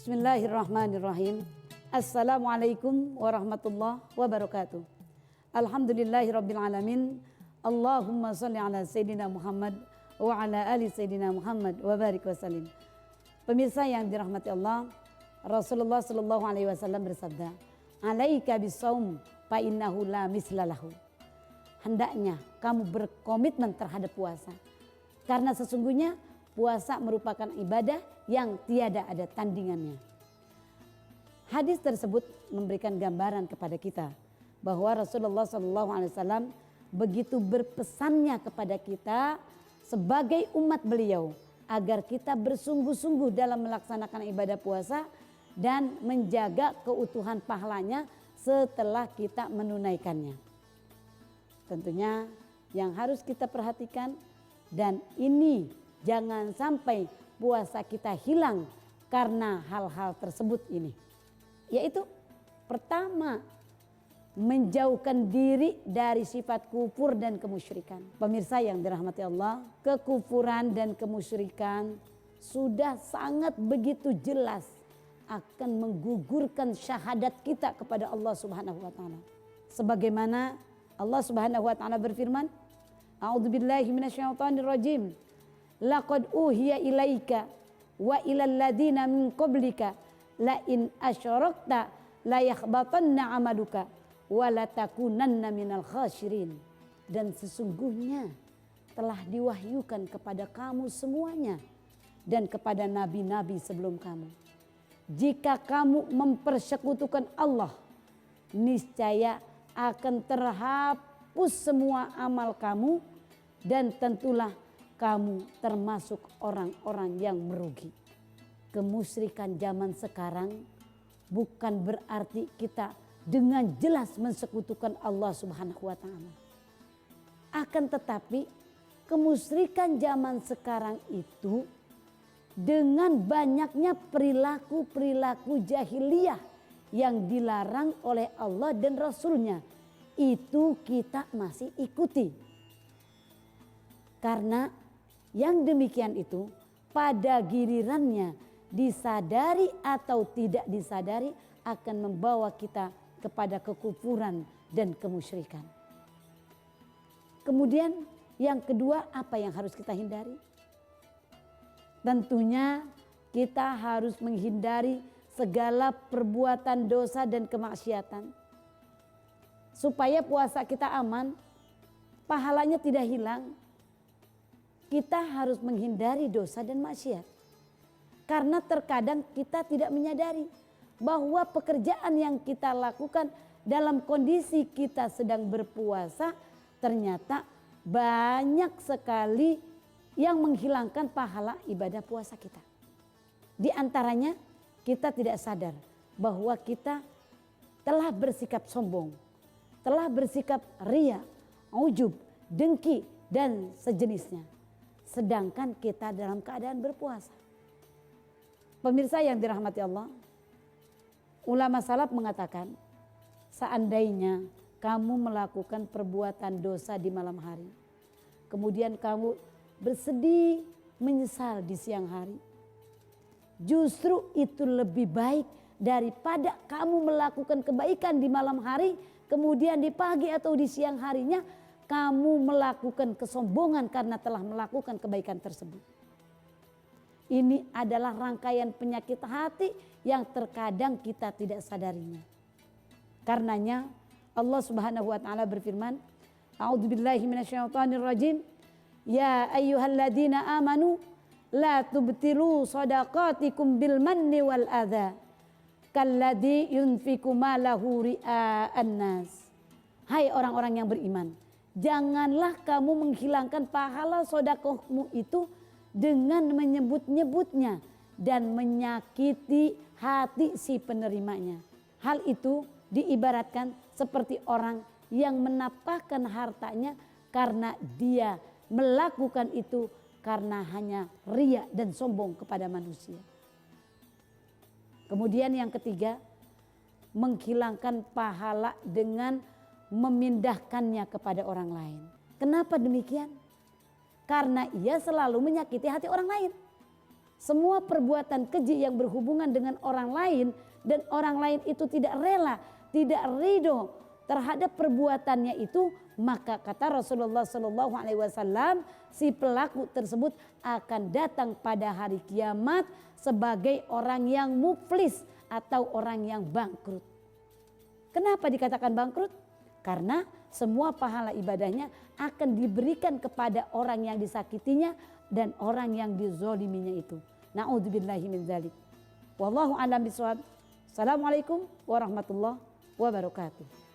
Bismillahirrahmanirrahim. Assalamualaikum warahmatullahi wabarakatuh. Alhamdulillahirabbil alamin. Allahumma shalli ala sayyidina Muhammad wa ala ali sayyidina Muhammad wa barik wasallim. Pemirsa yang dirahmati Allah, Rasulullah sallallahu alaihi wasallam bersabda, "Alaika bisawm fa innahu la mislalahu." Hendaknya kamu berkomitmen terhadap puasa, karena sesungguhnya puasa merupakan ibadah yang tiada ada tandingannya. Hadis tersebut memberikan gambaran kepada kita bahwa Rasulullah SAW begitu berpesannya kepada kita sebagai umat beliau agar kita bersungguh-sungguh dalam melaksanakan ibadah puasa dan menjaga keutuhan pahalanya setelah kita menunaikannya. Tentunya yang harus kita perhatikan, dan ini jangan sampai puasa kita hilang karena hal-hal tersebut ini. Yaitu pertama, menjauhkan diri dari sifat kufur dan kemusyrikan. Pemirsa yang dirahmati Allah, kekufuran dan kemusyrikan sudah sangat begitu jelas akan menggugurkan syahadat kita kepada Allah Subhanahu wa taala. Sebagaimana Allah Subhanahu wa taala berfirman, "A'udzubillahi minasyaitonirrajim. Laqad uhiya ilaika wa ilal ladina min qablika la in asyrakta la yakhbatanna amaluka wa la takunanna minal khasirin." Dan sesungguhnya telah diwahyukan kepada kamu semuanya dan kepada nabi-nabi sebelum kamu, jika kamu mempersekutukan Allah, niscaya akan terhapus semua amal kamu dan tentulah kamu termasuk orang-orang yang merugi. Kemusyrikan zaman sekarang bukan berarti kita dengan jelas mensekutukan Allah Subhanahu wa taala. Akan tetapi kemusyrikan zaman sekarang itu dengan banyaknya perilaku-perilaku jahiliyah yang dilarang oleh Allah dan Rasulnya, itu kita masih ikuti. Karena yang demikian itu pada gilirannya disadari atau tidak disadari akan membawa kita kepada kekufuran dan kemusyrikan. Kemudian yang kedua, apa yang harus kita hindari? Tentunya kita harus menghindari segala perbuatan dosa dan kemaksiatan. Supaya puasa kita aman, pahalanya tidak hilang, kita harus menghindari dosa dan maksiat. Karena terkadang kita tidak menyadari bahwa pekerjaan yang kita lakukan dalam kondisi kita sedang berpuasa ternyata banyak sekali yang menghilangkan pahala ibadah puasa kita. Di antaranya kita tidak sadar bahwa kita telah bersikap sombong, telah bersikap riya, ujub, dengki dan sejenisnya. Sedangkan kita dalam keadaan berpuasa. Pemirsa yang dirahmati Allah, ulama salaf mengatakan, seandainya kamu melakukan perbuatan dosa di malam hari, kemudian kamu bersedih menyesal di siang hari, justru itu lebih baik daripada kamu melakukan kebaikan di malam hari, kemudian di pagi atau di siang harinya kamu melakukan kesombongan karena telah melakukan kebaikan tersebut. Ini adalah rangkaian penyakit hati yang terkadang kita tidak sadarinya. Karenanya Allah Subhanahu wa taala berfirman, "A'udzubillahi minasyaitonirrajim. Ya ayyuhalladzina amanu la tubtilu shadaqatikum bil manni wal adza kalladzi yunfiqu malahu ria'an nas." Hai orang-orang yang beriman, janganlah kamu menghilangkan pahala sedekahmu itu dengan menyebut-nyebutnya dan menyakiti hati si penerimanya. Hal itu diibaratkan seperti orang yang menapakkan hartanya karena dia melakukan itu karena hanya riya dan sombong kepada manusia. Kemudian yang ketiga, menghilangkan pahala dengan memindahkannya kepada orang lain. Kenapa demikian? Karena ia selalu menyakiti hati orang lain. Semua perbuatan keji yang berhubungan dengan orang lain dan orang lain itu tidak rela, tidak ridho terhadap perbuatannya itu, maka kata Rasulullah SAW, si pelaku tersebut akan datang pada hari kiamat sebagai orang yang muflis atau orang yang bangkrut. Kenapa dikatakan bangkrut? Karena semua pahala ibadahnya akan diberikan kepada orang yang disakitinya dan orang yang dizoliminya itu. Na'udzubillahi min dzalik. Wallahu a'lam bishawab. Assalamualaikum warahmatullahi wabarakatuh.